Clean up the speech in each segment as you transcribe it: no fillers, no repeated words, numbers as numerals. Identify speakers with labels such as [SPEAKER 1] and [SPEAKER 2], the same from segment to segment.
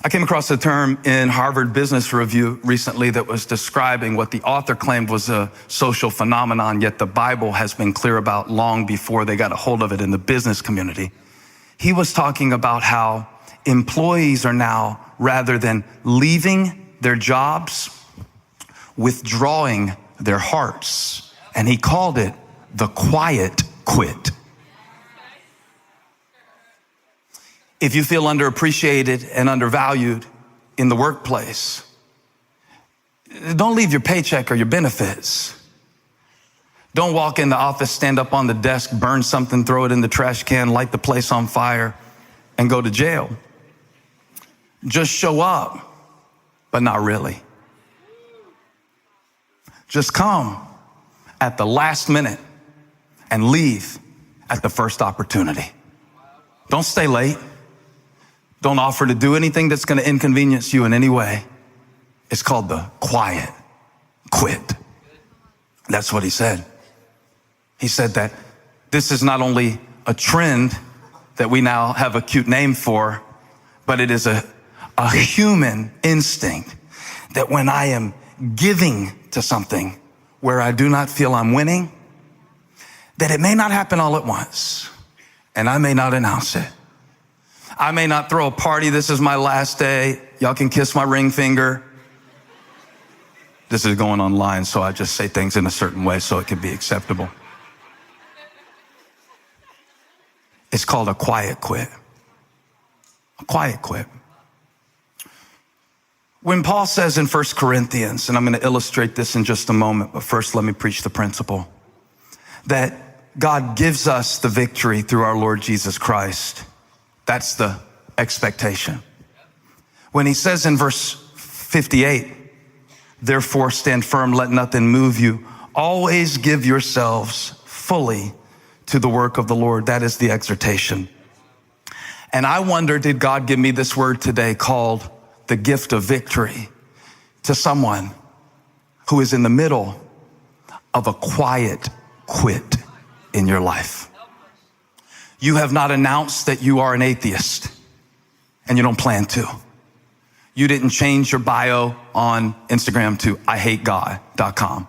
[SPEAKER 1] I came across a term in Harvard Business Review recently that was describing what the author claimed was a social phenomenon, yet the Bible has been clear about long before they got a hold of it in the business community. He was talking about how employees are now, rather than leaving their jobs, withdrawing their hearts. And he called it the quiet quit. If you feel underappreciated and undervalued in the workplace, don't leave your paycheck or your benefits. Don't walk in the office, stand up on the desk, burn something, throw it in the trash can, light the place on fire, and go to jail. Just show up, but not really. Just come at the last minute and leave at the first opportunity. Don't stay late. Don't offer to do anything that's going to inconvenience you in any way. It's called the quiet quit. That's what he said. He said that this is not only a trend that we now have a cute name for, but it is a human instinct that when I am giving to something where I do not feel I'm winning, that it may not happen all at once, and I may not announce it. I may not throw a party. This is my last day. Y'all can kiss my ring finger. This is going online, so I just say things in a certain way so it can be acceptable. It's called a quiet quit. A quiet quit. When Paul says in 1 Corinthians, and I'm going to illustrate this in just a moment, but first let me preach the principle, that God gives us the victory through our Lord Jesus Christ. That's the expectation. When he says in verse 58, therefore stand firm, let nothing move you. Always give yourselves fully to the work of the Lord. That is the exhortation. And I wonder, did God give me this word today called the gift of victory to someone who is in the middle of a quiet quit in your life? You have not announced that you are an atheist, and you don't plan to. You didn't change your bio on Instagram to IHateGod.com.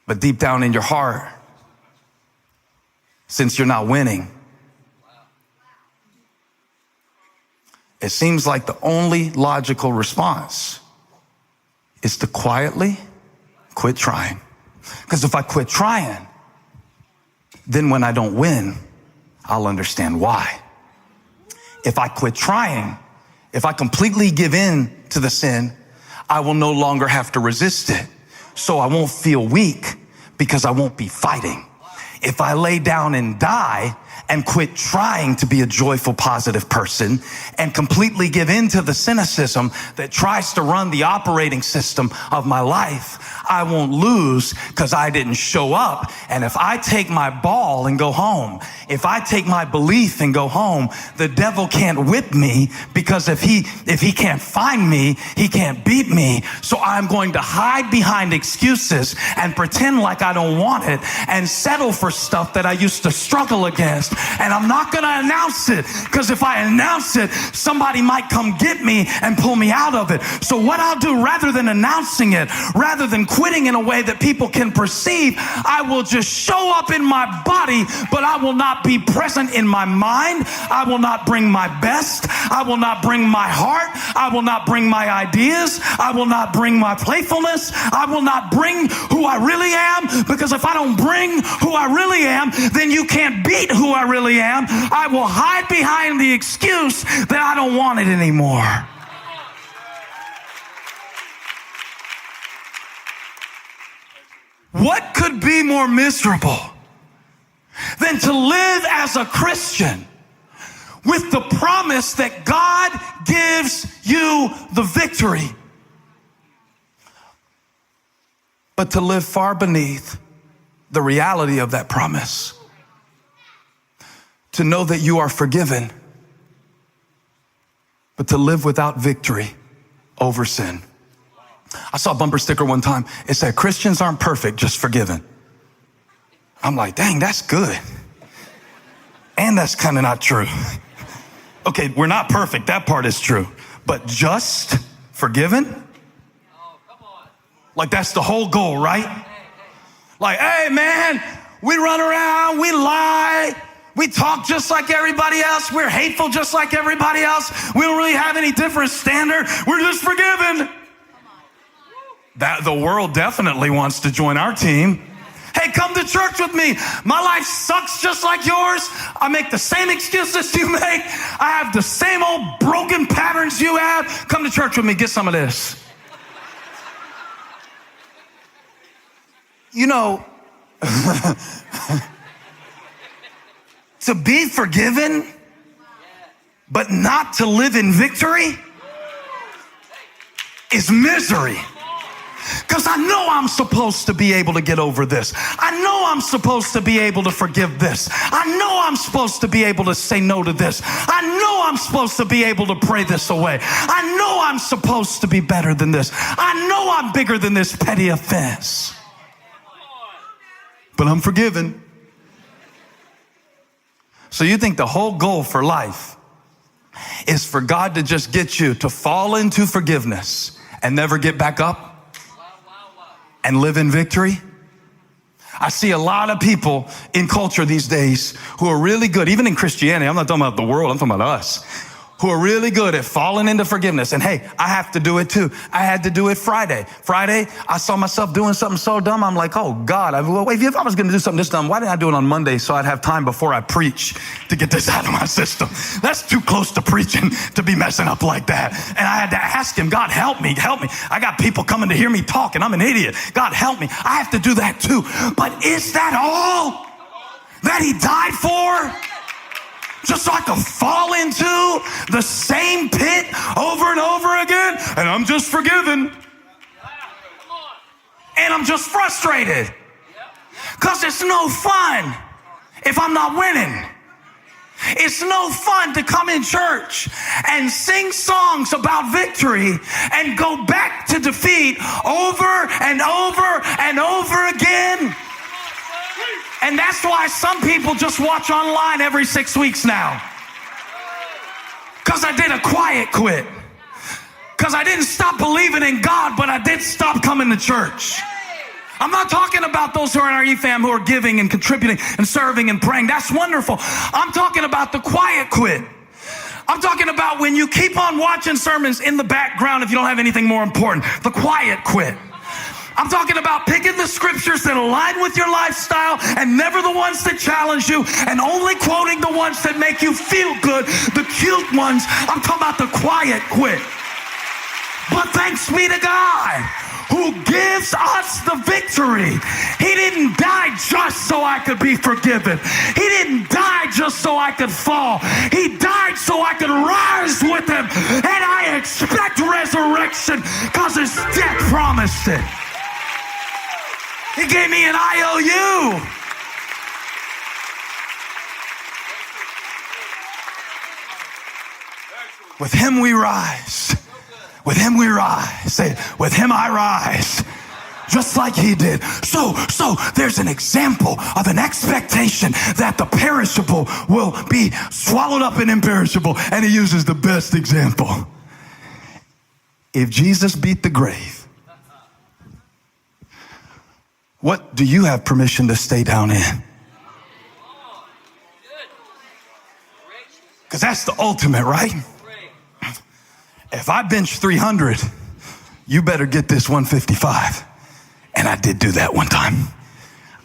[SPEAKER 1] But deep down in your heart, since you're not winning, it seems like the only logical response is to quietly quit trying. Because if I quit trying, then when I don't win, I'll understand why. If I quit trying, if I completely give in to the sin, I will no longer have to resist it. So I won't feel weak because I won't be fighting. If I lay down and die and quit trying to be a joyful, positive person and completely give in to the cynicism that tries to run the operating system of my life, I won't lose because I didn't show up. And if I take my ball and go home, if I take my belief and go home, the devil can't whip me, because if he can't find me, he can't beat me. So I'm going to hide behind excuses and pretend like I don't want it and settle for stuff that I used to struggle against. And I'm not going to announce it, because if I announce it, somebody might come get me and pull me out of it. So what I'll do, rather than announcing it, rather than quitting in a way that people can perceive, I will just show up in my body, but I will not be present in my mind. I will not bring my best. I will not bring my heart. I will not bring my ideas. I will not bring my playfulness. I will not bring who I really am, because if I don't bring who I really am, then you can't beat who I really am. I will hide behind the excuse that I don't want it anymore. What could be more miserable than to live as a Christian with the promise that God gives you the victory, but to live far beneath the reality of that promise? To know that you are forgiven, but to live without victory over sin. I saw a bumper sticker one time. It said, Christians aren't perfect, just forgiven. I'm like, dang, that's good. And that's kind of not true. Okay, we're not perfect. That part is true. But just forgiven? Like that's the whole goal, right? Like, hey man, we run around, we lie, we talk just like everybody else, we're hateful just like everybody else, we don't really have any different standard, we're just forgiven. That the world definitely wants to join our team. Hey, come to church with me. My life sucks just like yours. I make the same excuses you make. I have the same old broken patterns you have. Come to church with me, get some of this. You know, to be forgiven, but not to live in victory is misery. Because I know I'm supposed to be able to get over this. I know I'm supposed to be able to forgive this. I know I'm supposed to be able to say no to this. I know I'm supposed to be able to pray this away. I know I'm supposed to be better than this. I know I'm bigger than this petty offense. But I'm forgiven. So you think the whole goal for life is for God to just get you to fall into forgiveness and never get back up? And live in victory? I see a lot of people in culture these days who are really good, even in Christianity. I'm not talking about the world, I'm talking about us, who are really good at falling into forgiveness. And hey, I have to do it too. I had to do it Friday. Friday, I saw myself doing something so dumb. I'm like, oh God, if I was going to do something this dumb, why didn't I do it on Monday so I'd have time before I preach to get this out of my system? That's too close to preaching to be messing up like that. And I had to ask him, God, help me, help me. I got people coming to hear me talk and I'm an idiot. God, help me. I have to do that too. But is that all that he died for? Just so I could fall into the same pit over and over again, and I'm just forgiven. And I'm just frustrated. Because it's no fun if I'm not winning. It's no fun to come in church and sing songs about victory and go back to defeat over and over and over again. And that's why some people just watch online every 6 weeks now. Because I did a quiet quit. Because I didn't stop believing in God, but I did stop coming to church. I'm not talking about those who are in our EFAM who are giving and contributing and serving and praying. That's wonderful. I'm talking about the quiet quit. I'm talking about when you keep on watching sermons in the background if you don't have anything more important. The quiet quit. I'm talking about picking the scriptures that align with your lifestyle and never the ones that challenge you, and only quoting the ones that make you feel good, the cute ones. I'm talking about the quiet quit. But thanks be to God who gives us the victory. He didn't die just so I could be forgiven. He didn't die just so I could fall. He died so I could rise with him. And I expect resurrection because his death promised it. He gave me an IOU. With him we rise. With him we rise. Say it. With him I rise. Just like he did. So there's an example of an expectation that the perishable will be swallowed up in imperishable. And he uses the best example. If Jesus beat the grave, what do you have permission to stay down in? Because that's the ultimate, right? If I bench 300, you better get this 155. And I did do that one time.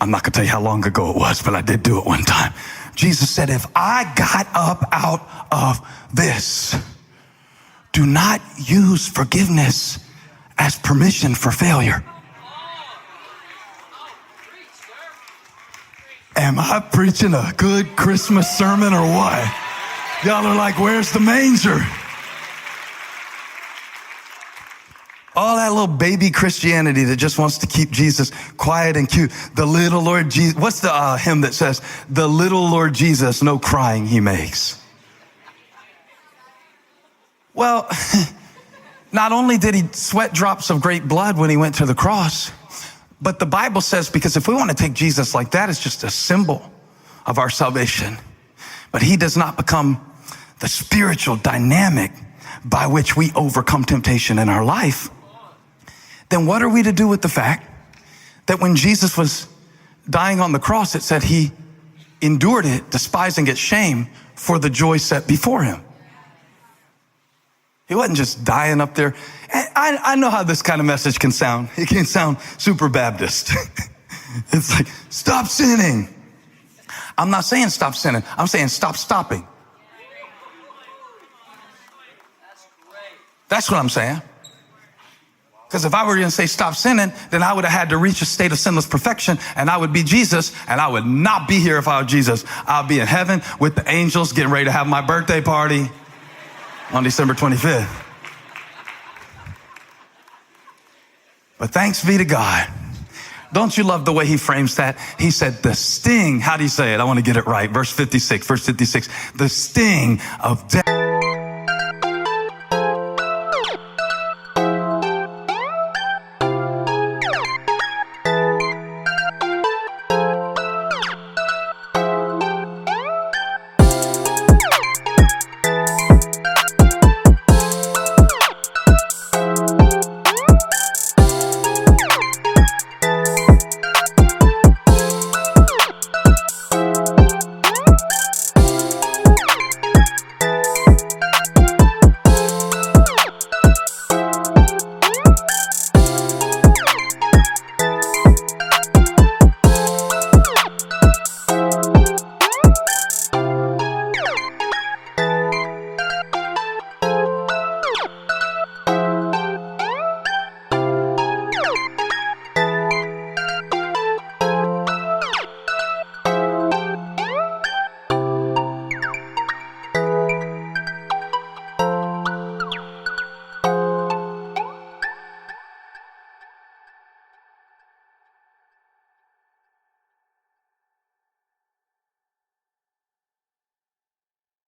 [SPEAKER 1] I'm not going to tell you how long ago it was, but I did do it one time. Jesus said, if I got up out of this, do not use forgiveness as permission for failure. Am I preaching a good Christmas sermon or what? Y'all are like, where's the manger? All that little baby Christianity that just wants to keep Jesus quiet and cute. The little Lord Jesus. What's the hymn that says, the little Lord Jesus, no crying he makes? Well, not only did he sweat drops of great blood when he went to the cross, but the Bible says, because if we want to take Jesus like that, it's just a symbol of our salvation. But he does not become the spiritual dynamic by which we overcome temptation in our life, then what are we to do with the fact that when Jesus was dying on the cross, it said he endured it, despising its shame, for the joy set before him? He wasn't just dying up there. I know how this kind of message can sound. It can sound super Baptist. It's like, stop sinning. I'm not saying stop sinning. I'm saying stop stopping. That's what I'm saying. Because if I were going to say stop sinning, then I would have had to reach a state of sinless perfection, and I would be Jesus, and I would not be here if I were Jesus. I'll be in heaven with the angels getting ready to have my birthday party on December 25th. But thanks be to God. Don't you love the way he frames that? He said the sting, how do you say it? I want to get it right. Verse 56, the sting of death.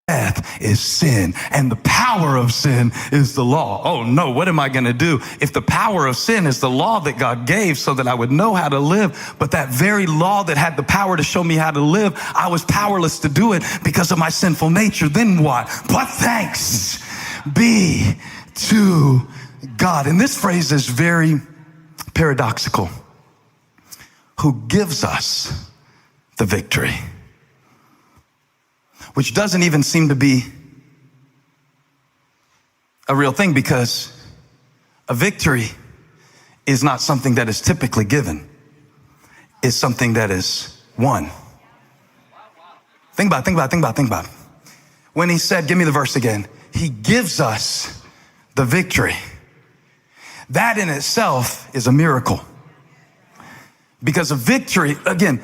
[SPEAKER 1] Death is sin, and the power of sin is the law. Oh no, what am I going to do if the power of sin is the law that God gave so that I would know how to live, but that very law that had the power to show me how to live, I was powerless to do it because of my sinful nature? Then what? But thanks be to God. And this phrase is very paradoxical. Who gives us the victory? Which doesn't even seem to be a real thing, because a victory is not something that is typically given. It's something that is won. Think about it. When he said, give me the verse again, he gives us the victory. That in itself is a miracle. Because a victory, again,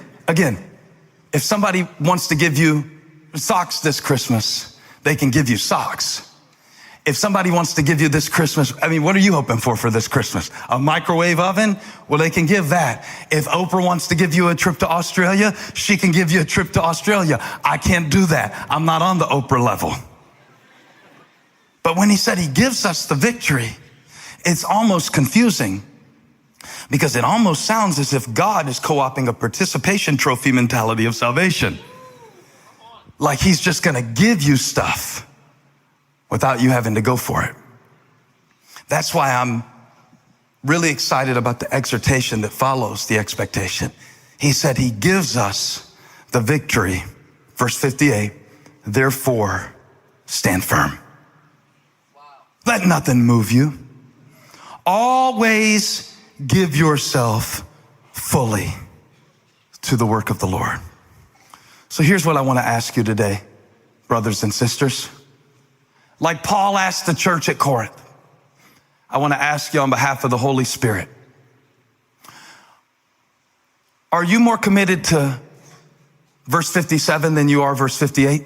[SPEAKER 1] if somebody wants to give you socks this Christmas, they can give you socks. If somebody wants to give you this Christmas, what are you hoping for this Christmas? A microwave oven? Well, they can give that. If Oprah wants to give you a trip to Australia, she can give you a trip to Australia. I can't do that. I'm not on the Oprah level. But when he said he gives us the victory, it's almost confusing, because it almost sounds as if God is co-opting a participation trophy mentality of salvation. Like he's just going to give you stuff without you having to go for it. That's why I'm really excited about the exhortation that follows the expectation. He said he gives us the victory. Verse 58, therefore stand firm. Wow. Let nothing move you. Always give yourself fully to the work of the Lord. So here's what I want to ask you today, brothers and sisters. Like Paul asked the church at Corinth, I want to ask you on behalf of the Holy Spirit, are you more committed to verse 57 than you are verse 58?